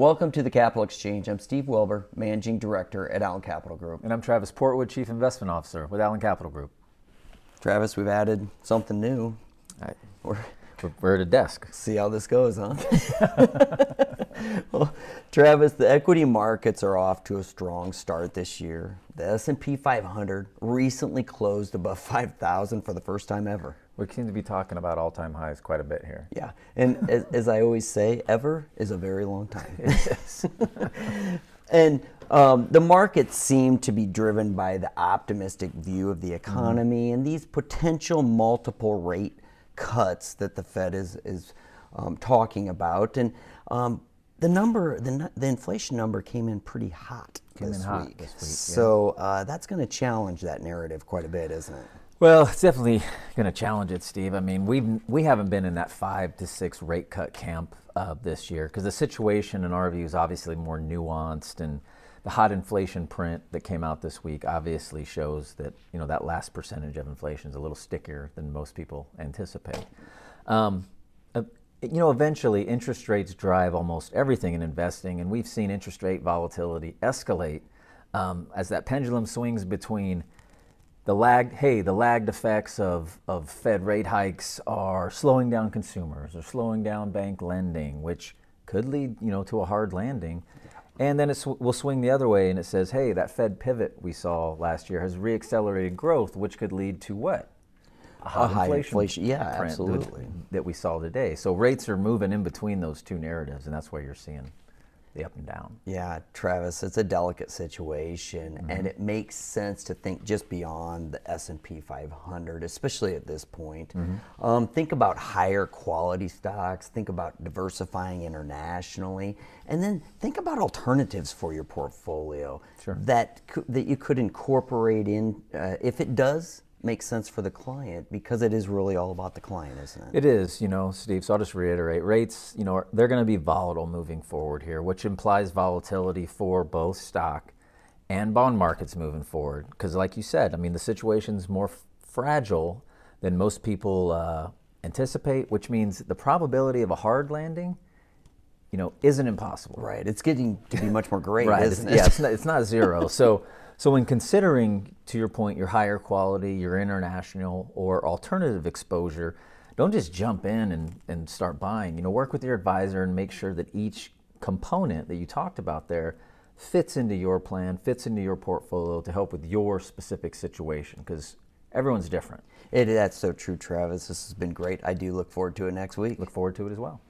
Welcome to the Capital Exchange. I'm Steve Wilbur, Managing Director at Allen Capital Group. And I'm Travis Portwood, Chief Investment Officer with Allen Capital Group. Travis, we've added something new. We're at a desk. See how this goes, huh? Well, Travis, the equity markets are off to a strong start this year. The S&P 500 recently closed above 5,000 for the first time ever. We seem to be talking about all-time highs quite a bit here. Yeah, and as I always say, ever is a very long time. Yes. And the markets seem to be driven by the optimistic view of the economy and these potential multiple rate cuts that the Fed is talking about. And the inflation number came in pretty hot this week. Yeah. So that's going to challenge that narrative quite a bit, isn't it? Well, it's definitely going to challenge it, Steve. I mean, we haven't been in that 5 to 6 rate cut camp this year because the situation in our view is obviously more nuanced, and the hot inflation print that came out this week obviously shows that that last percentage of inflation is a little stickier than most people anticipate. Eventually interest rates drive almost everything in investing, and we've seen interest rate volatility escalate as that pendulum swings between the lagged effects of Fed rate hikes are slowing down consumers or slowing down bank lending, which could lead to a hard landing. And then will swing the other way, and it says, hey, that Fed pivot we saw last year has reaccelerated growth, which could lead to what? A high inflation. Yeah, absolutely. That we saw today. So rates are moving in between those two narratives, and that's why you're seeing the up and down. Yeah, Travis, it's a delicate situation, and it makes sense to think just beyond the S&P 500, especially at this point. Think about higher quality stocks, think about diversifying internationally, and then think about alternatives for your portfolio that you could incorporate in if it does make sense for the client, because it is really all about the client, isn't it? It is, Steve. So I'll just reiterate, rates, they're going to be volatile moving forward here, which implies volatility for both stock and bond markets moving forward. Because like you said, I mean, the situation's more fragile than most people anticipate, which means the probability of a hard landing, isn't impossible. Right. It's getting to be much more great, right. isn't it? Yeah, it's not zero. So when considering, to your point, your higher quality, your international or alternative exposure, don't just jump in and start buying. Work with your advisor and make sure that each component that you talked about there fits into your plan, fits into your portfolio to help with your specific situation, because everyone's different. That's so true, Travis. This has been great. I do look forward to it next week. Look forward to it as well.